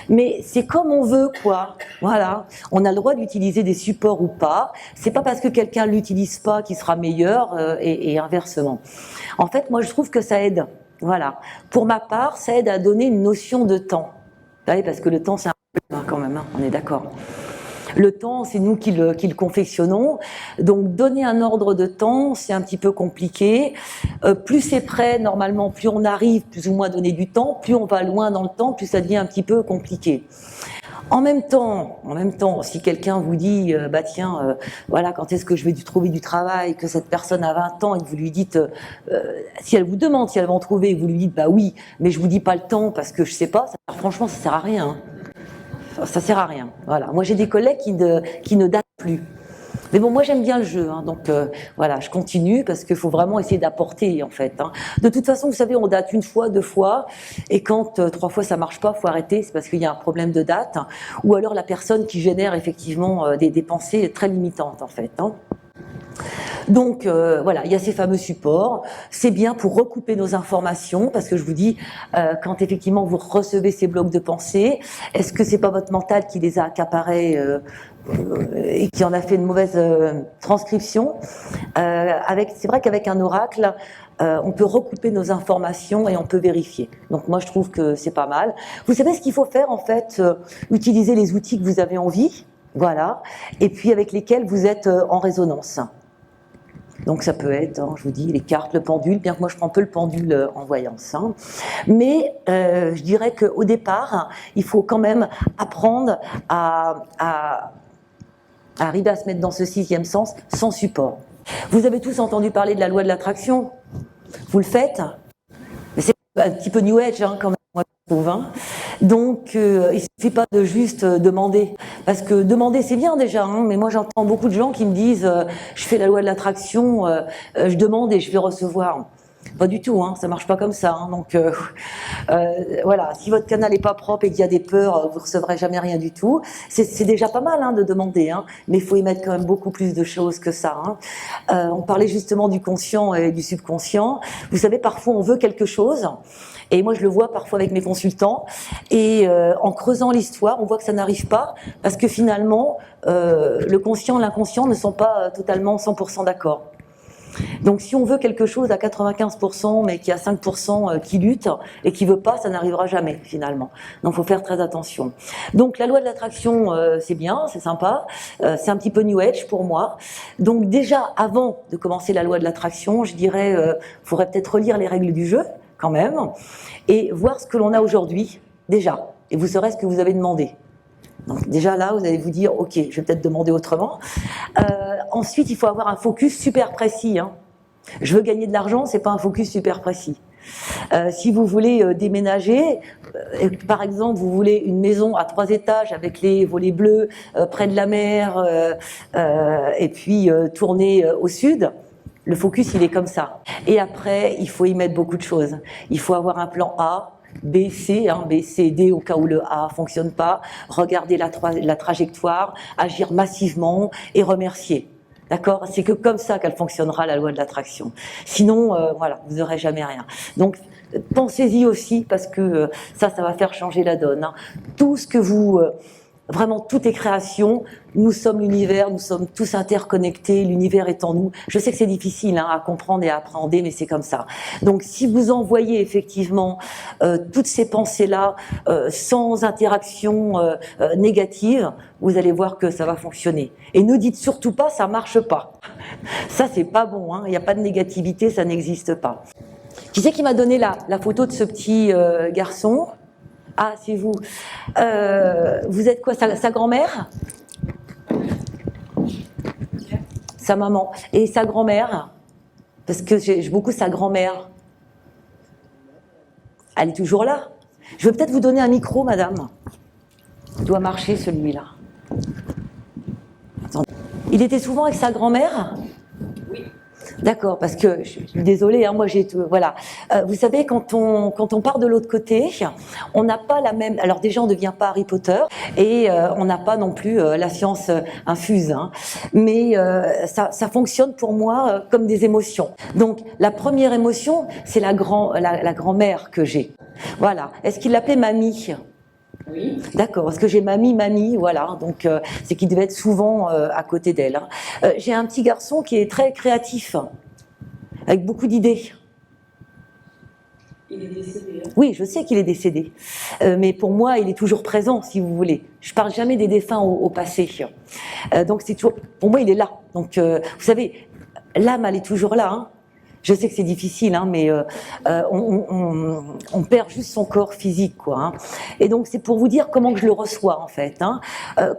Mais c'est comme on veut, quoi. Voilà, on a le droit d'utiliser des supports ou pas. C'est pas parce que quelqu'un l'utilise pas qu'il sera meilleur et inversement. En fait, moi je trouve que ça aide. Voilà. Pour ma part, ça aide à donner une notion de temps. Vous savez, parce que le temps c'est un peu quand même, hein, on est d'accord. Le temps, c'est nous qui le confectionnons. Donc, donner un ordre de temps, c'est un petit peu compliqué. Plus c'est prêt, normalement, plus on arrive plus ou moins à donner du temps, plus on va loin dans le temps, plus ça devient un petit peu compliqué. En même temps, si quelqu'un vous dit, bah tiens, voilà, quand est-ce que je vais trouver du travail, que cette personne a 20 ans et que vous lui dites, si elle vous demande si elle va en trouver, et que vous lui dites, bah oui, mais je vous dis pas le temps parce que je sais pas, franchement, ça sert à rien. Hein. Ça sert à rien. Voilà. Moi, j'ai des collègues qui ne datent plus. Mais bon, moi, j'aime bien le jeu, hein, donc voilà, je continue parce qu'il faut vraiment essayer d'apporter, en fait. Hein. De toute façon, vous savez, on date une fois, deux fois, et quand 3 fois ça marche pas, faut arrêter, c'est parce qu'il y a un problème de date, hein, ou alors la personne qui génère effectivement des pensées très limitantes, en fait. Hein. Donc voilà, il y a ces fameux supports. C'est bien pour recouper nos informations, parce que je vous dis, quand effectivement vous recevez ces blocs de pensée, est-ce que c'est pas votre mental qui les a accaparés et qui en a fait une mauvaise transcription c'est vrai qu'avec un oracle, on peut recouper nos informations et on peut vérifier. Donc moi je trouve que c'est pas mal. Vous savez ce qu'il faut faire en fait, utiliser les outils que vous avez envie, voilà, et puis avec lesquels vous êtes en résonance. Donc ça peut être, hein, je vous dis, les cartes, le pendule, bien que moi je prends peu le pendule en voyance. Hein. Mais je dirais qu'au départ, il faut quand même apprendre à arriver à se mettre dans ce 6e sens sans support. Vous avez tous entendu parler de la loi de l'attraction. Vous le faites, mais c'est un petit peu New Age hein, quand même, moi je trouve. Hein. Donc, il suffit pas de juste demander, parce que demander c'est bien déjà, hein, mais moi j'entends beaucoup de gens qui me disent je fais la loi de l'attraction, je demande et je vais recevoir. Pas du tout, hein, ça marche pas comme ça. Hein, donc voilà, si votre canal est pas propre et qu'il y a des peurs, vous recevrez jamais rien du tout. C'est déjà pas mal hein, de demander, hein, mais il faut y mettre quand même beaucoup plus de choses que ça. Hein. On parlait justement du conscient et du subconscient. Vous savez, parfois on veut quelque chose. Et moi, je le vois parfois avec mes consultants. Et en creusant l'histoire, on voit que ça n'arrive pas parce que finalement, le conscient et l'inconscient ne sont pas totalement 100% d'accord. Donc, si on veut quelque chose à 95%, mais qu'il y a 5% qui lutte et qui veut pas, ça n'arrivera jamais finalement. Donc, faut faire très attention. Donc, la loi de l'attraction, c'est bien, c'est sympa. C'est un petit peu New Age pour moi. Donc, déjà, avant de commencer la loi de l'attraction, je dirais, faudrait peut-être relire les règles du jeu quand même et voir ce que l'on a aujourd'hui déjà. Et vous saurez ce que vous avez demandé. Donc déjà là, vous allez vous dire, ok, je vais peut-être demander autrement. Ensuite, il faut avoir un focus super précis. Hein. Je veux gagner de l'argent, c'est pas un focus super précis. Si vous voulez déménager, par exemple, vous voulez une maison à 3 étages avec les volets bleus, près de la mer, et puis tourner au sud. Le focus, il est comme ça. Et après, il faut y mettre beaucoup de choses. Il faut avoir un plan A, B, C, hein, B, C, D au cas où le A fonctionne pas, regarder la trajectoire, agir massivement et remercier. D'accord ? C'est que comme ça qu'elle fonctionnera la loi de l'attraction. Sinon, voilà, vous n'aurez jamais rien. Donc, pensez-y aussi parce que ça va faire changer la donne. Hein. Tout ce que vous... Vraiment, tout est création. Nous sommes l'univers, nous sommes tous interconnectés, l'univers est en nous. Je sais que c'est difficile hein, à comprendre et à appréhender, mais c'est comme ça. Donc, si vous envoyez effectivement toutes ces pensées-là sans interaction négative, vous allez voir que ça va fonctionner. Et ne dites surtout pas, ça marche pas. Ça, c'est pas bon. Hein. Il n'y a pas de négativité, ça n'existe pas. Qui c'est qui m'a donné la photo de ce petit garçon ? Ah, c'est vous. Vous êtes quoi, sa grand-mère ? Sa maman. Et sa grand-mère ? Parce que j'ai beaucoup sa grand-mère. Elle est toujours là. Je vais peut-être vous donner un micro, madame. Il doit marcher, celui-là. Attendez. Il était souvent avec sa grand-mère ? Oui. D'accord, parce que je suis désolée, hein, moi j'ai tout, voilà. Vous savez, quand on part de l'autre côté, on n'a pas la même. Alors déjà, on ne devient pas Harry Potter et on n'a pas non plus la science infuse, hein. Mais ça fonctionne pour moi comme des émotions. Donc la première émotion, c'est la grand-mère que j'ai. Voilà. Est-ce qu'il l'appelait mamie? Oui. D'accord, parce que j'ai mamie, voilà, donc c'est qu'il devait être souvent à côté d'elle, hein. J'ai un petit garçon qui est très créatif, avec beaucoup d'idées. Il est décédé. Hein. Oui, je sais qu'il est décédé, mais pour moi, il est toujours présent, si vous voulez. Je parle jamais des défunts au passé. Donc c'est toujours, pour moi, il est là. Donc vous savez, l'âme, elle est toujours là, hein. Je sais que c'est difficile, hein, mais on perd juste son corps physique, quoi, hein. Et donc c'est pour vous dire comment que je le reçois en fait, hein.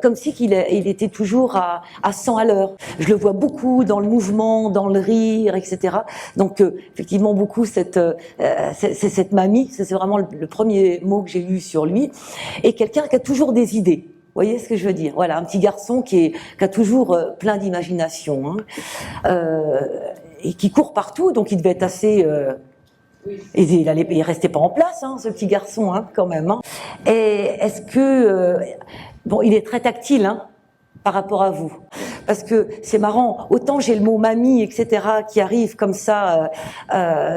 Comme si il était toujours à 100 à l'heure. Je le vois beaucoup dans le mouvement, dans le rire, etc. Donc effectivement beaucoup cette mamie, c'est vraiment le premier mot que j'ai eu sur lui, et quelqu'un qui a toujours des idées. Vous voyez ce que je veux dire? Voilà, un petit garçon qui a toujours plein d'imagination, hein. Et qui court partout, donc il devait être assez. Oui. Il restait pas en place, hein, ce petit garçon, hein, quand même, hein. Et est-ce que bon, il est très tactile, hein, par rapport à vous, parce que c'est marrant. Autant j'ai le mot mamie, etc., qui arrive comme ça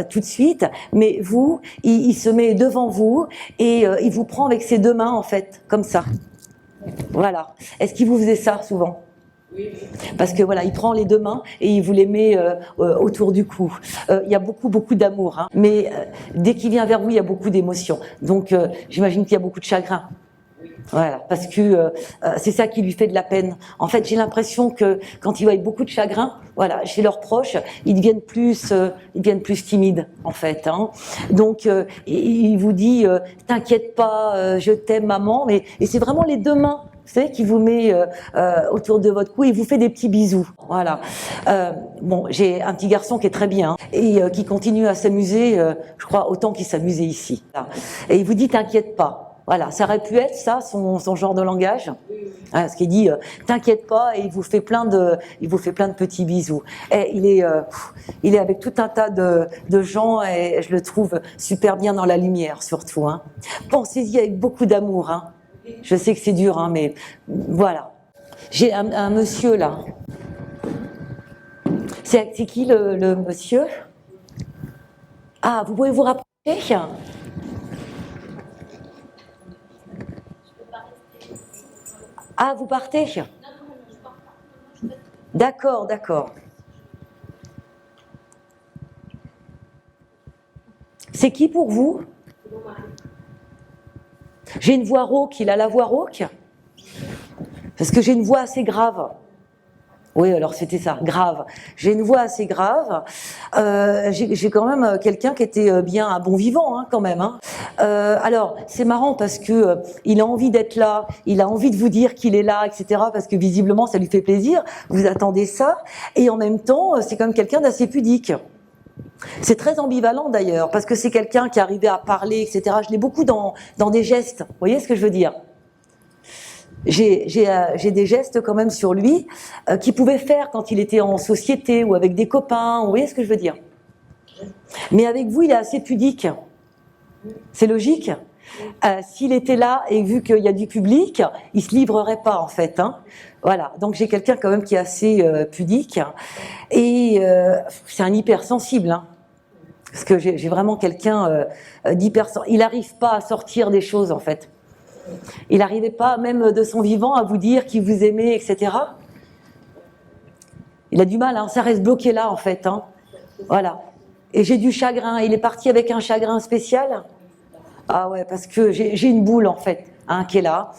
tout de suite, mais vous, il se met devant vous et il vous prend avec ses deux mains, en fait, comme ça. Voilà. Est-ce qu'il vous faisait ça souvent? Oui. Parce que voilà, il prend les deux mains et il vous les met autour du cou. Il y a beaucoup d'amour, hein. Mais dès qu'il vient vers vous, il y a beaucoup d'émotions. Donc j'imagine qu'il y a beaucoup de chagrin. Voilà, parce que c'est ça qui lui fait de la peine. En fait, j'ai l'impression que quand il voit beaucoup de chagrin, voilà, chez leurs proches, ils deviennent plus timides, en fait, hein. Donc, il vous dit, t'inquiète pas, je t'aime, maman. Et c'est vraiment les deux mains, vous savez, qui vous met autour de votre cou et il vous fait des petits bisous. Voilà. Bon, j'ai un petit garçon qui est très bien, hein, et qui continue à s'amuser, je crois, autant qu'il s'amusait ici. Voilà. Et il vous dit, t'inquiète pas. Voilà, ça aurait pu être ça, son genre de langage. Parce qu'il dit, t'inquiète pas, et il vous fait plein de petits bisous. Et il est avec tout un tas de gens, et je le trouve super bien dans la lumière, surtout, hein. Pensez-y avec beaucoup d'amour, hein. Je sais que c'est dur, hein, mais voilà. J'ai un monsieur là. C'est qui le monsieur? Ah, vous pouvez vous rapprocher? Ah, vous partez? D'accord. C'est qui pour vous? J'ai une voix rauque, il a la voix rauque? Parce que j'ai une voix assez grave. Oui, alors c'était ça, grave. J'ai une voix assez grave. J'ai quand même quelqu'un qui était bien un bon vivant, hein, quand même, hein. Alors, c'est marrant parce que il a envie d'être là, il a envie de vous dire qu'il est là, etc. Parce que visiblement, ça lui fait plaisir. Vous attendez ça, et en même temps, c'est quand même quelqu'un d'assez pudique. C'est très ambivalent d'ailleurs, parce que c'est quelqu'un qui arrivait à parler, etc. Je l'ai beaucoup dans des gestes. Vous voyez ce que je veux dire? J'ai des gestes quand même sur lui qu'il pouvait faire quand il était en société ou avec des copains. Vous voyez ce que je veux dire? Mais avec vous, il est assez pudique. C'est logique. S'il était là et vu qu'il y a du public, il se livrerait pas en fait, hein. Voilà. Donc j'ai quelqu'un quand même qui est assez pudique et c'est un hypersensible, hein. Parce que j'ai vraiment quelqu'un d'hypersensible. Il n'arrive pas à sortir des choses en fait. Il n'arrivait pas, même de son vivant, à vous dire qu'il vous aimait, etc. Il a du mal, hein, ça reste bloqué là, en fait, hein. Voilà. Et j'ai du chagrin. Il est parti avec un chagrin spécial. Ah ouais, parce que j'ai une boule, en fait, hein, qui est là.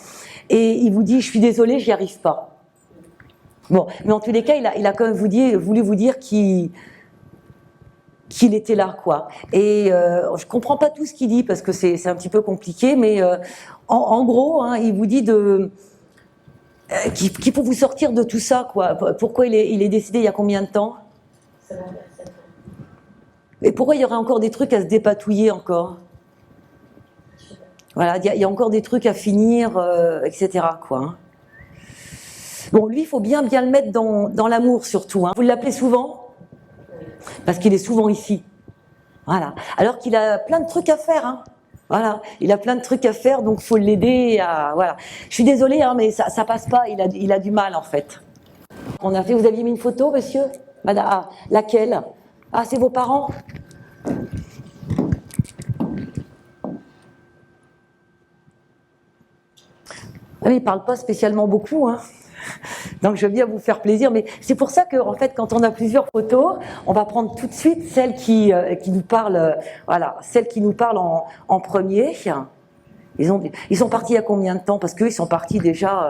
Et il vous dit, je suis désolé, j'y arrive pas. Bon, mais en tous les cas, il a quand même voulu vous dire qu'il était là, quoi. Et je comprends pas tout ce qu'il dit parce que c'est un petit peu compliqué, mais en gros, hein, il vous dit qu'il faut vous sortir de tout ça, quoi. Pourquoi il est décédé il y a combien de temps? Ça va faire 7 ans. Et pourquoi il y aurait encore des trucs à se dépatouiller encore? Voilà, il y a encore des trucs à finir, etc., quoi, hein. Bon, lui, il faut bien le mettre dans l'amour surtout, hein. Vous l'appelez souvent? parce qu'il est souvent ici. Voilà. Alors qu'il a plein de trucs à faire, hein. Voilà, il a plein de trucs à faire, donc faut l'aider à, voilà. Je suis désolée, hein, mais ça passe pas, il a du mal en fait. On a fait, vous aviez mis une photo, monsieur? Madame, ah, laquelle? Ah, c'est vos parents? Ah, mais ils parlent pas spécialement beaucoup, hein. Donc je veux bien vous faire plaisir, mais c'est pour ça que en fait, quand on a plusieurs photos, on va prendre tout de suite celle qui nous parle, voilà, celle qui nous parle en premier. Ils sont partis il y a combien de temps? Parce qu'eux, ils sont partis déjà. Mon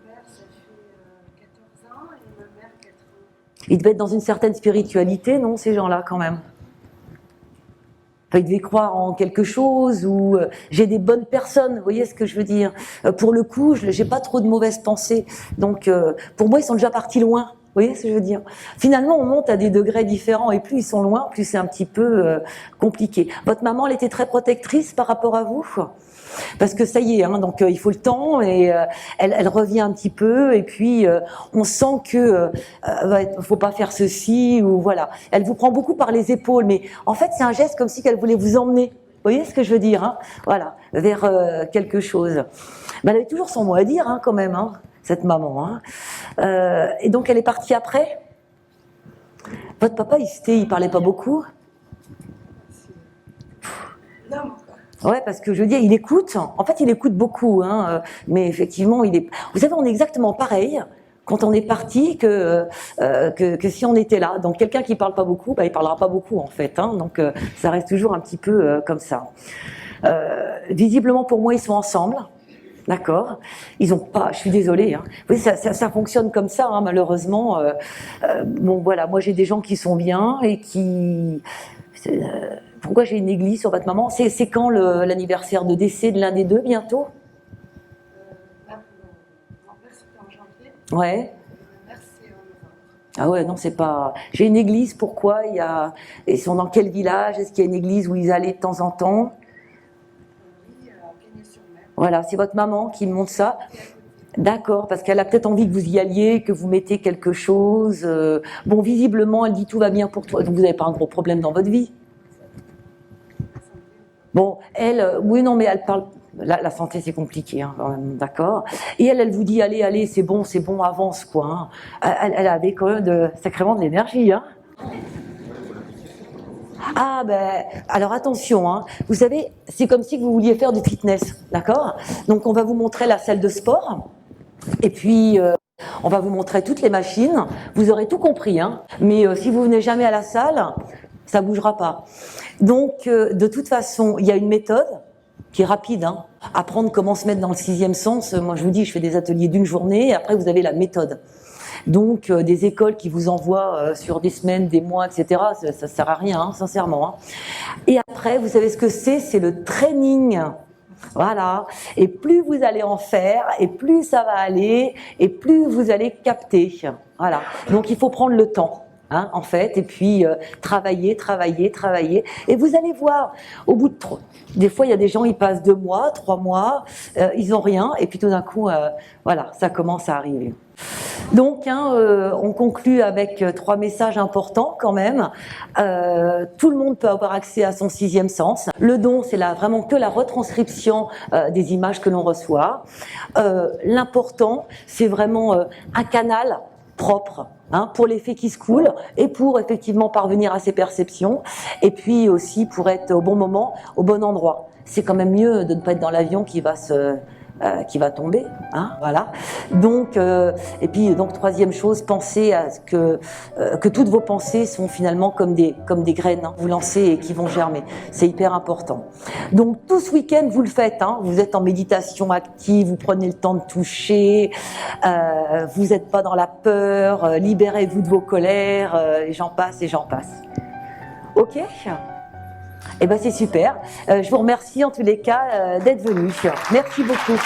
père, ça fait 14 ans et ma mère 4 ans. Ils devaient être dans une certaine spiritualité, non, ces gens-là, quand même? Enfin, ils devaient croire en quelque chose, ou j'ai des bonnes personnes, vous voyez ce que je veux dire? Pour le coup, j'ai pas trop de mauvaises pensées. Donc, pour moi, ils sont déjà partis loin. Vous voyez ce que je veux dire? Finalement, on monte à des degrés différents, et plus ils sont loin, plus c'est un petit peu compliqué. Votre maman, elle était très protectrice par rapport à vous? Parce que ça y est, hein, donc il faut le temps, et elle revient un petit peu, et puis on sent que faut pas faire ceci, ou voilà. Elle vous prend beaucoup par les épaules, mais en fait c'est un geste comme si elle voulait vous emmener. Vous voyez ce que je veux dire, hein? Voilà, vers quelque chose. Mais elle avait toujours son mot à dire, hein, quand même, hein, cette maman. Hein. Et donc elle est partie après. Votre papa, il parlait pas beaucoup. Non. Ouais, parce que je veux dire, il écoute. En fait, il écoute beaucoup, hein. Mais effectivement, il est. Vous savez, on est exactement pareil quand on est parti que si on était là. Donc, quelqu'un qui parle pas beaucoup, bah, il parlera pas beaucoup en fait. Hein. Donc, ça reste toujours un petit peu comme ça. Visiblement, pour moi, ils sont ensemble. D'accord. Ils ont pas. Je suis désolée. Hein. Vous voyez, ça fonctionne comme ça, hein, malheureusement. Bon, voilà. Moi, j'ai des gens qui sont bien et qui. Pourquoi j'ai une église sur votre maman? C'est quand l'anniversaire de décès de l'un des deux, bientôt? Mon père, c'était en janvier. Ouais. Et ma mère, c'est en novembre. Ah ouais, non, c'est pas... J'ai une église, pourquoi? Ils sont dans quel village? Est-ce qu'il y a une église où ils allaient de temps en temps? Oui, à Cagnes-sur-Mer. Voilà, c'est votre maman qui me montre ça. D'accord, parce qu'elle a peut-être envie que vous y alliez, que vous mettez quelque chose. Bon, visiblement, elle dit tout va bien pour toi. Donc vous n'avez pas un gros problème dans votre vie. Bon, elle, oui, non, mais elle parle. La santé, c'est compliqué, hein, quand même, d'accord. Et elle vous dit, allez, c'est bon, avance, quoi. Hein. Elle avait quand même sacrément de l'énergie, hein. Ah ben, alors attention, hein. Vous savez, c'est comme si vous vouliez faire du fitness, d'accord? Donc on va vous montrer la salle de sport, et puis on va vous montrer toutes les machines. Vous aurez tout compris, hein. Mais si vous venez jamais à la salle, ça bougera pas. Donc, de toute façon, il y a une méthode qui est rapide, hein. Apprendre comment se mettre dans le 6e sens. Moi, je vous dis, je fais des ateliers d'une journée, et après, vous avez la méthode. Donc, des écoles qui vous envoient sur des semaines, des mois, etc., ça sert à rien, hein, sincèrement. Hein. Et après, vous savez ce que c'est? C'est le training. Voilà. Et plus vous allez en faire, et plus ça va aller, et plus vous allez capter. Voilà. Donc, il faut prendre le temps. Hein, en fait, et puis travailler, et vous allez voir, au bout de des fois il y a des gens, ils passent 2 mois, 3 mois, ils ont rien, et puis tout d'un coup, voilà, ça commence à arriver. Donc, hein, on conclut avec 3 messages importants quand même. Tout le monde peut avoir accès à son 6e sens. Le don, c'est vraiment que la retranscription des images que l'on reçoit. L'important, c'est vraiment un canal propre, hein, pour les faits qui se coulent et pour effectivement parvenir à ses perceptions, et puis aussi pour être au bon moment, au bon endroit. C'est quand même mieux de ne pas être dans l'avion qui va tomber, hein, voilà. Donc, et puis donc 3e chose, pensez à ce que toutes vos pensées sont finalement comme des graines, hein, vous lancez et qui vont germer. C'est hyper important. Donc tout ce week-end vous le faites, hein, vous êtes en méditation active, vous prenez le temps de toucher, vous n'êtes pas dans la peur, libérez-vous de vos colères, et j'en passe. Ok? Eh ben c'est super. Je vous remercie en tous les cas d'être venus. Merci beaucoup.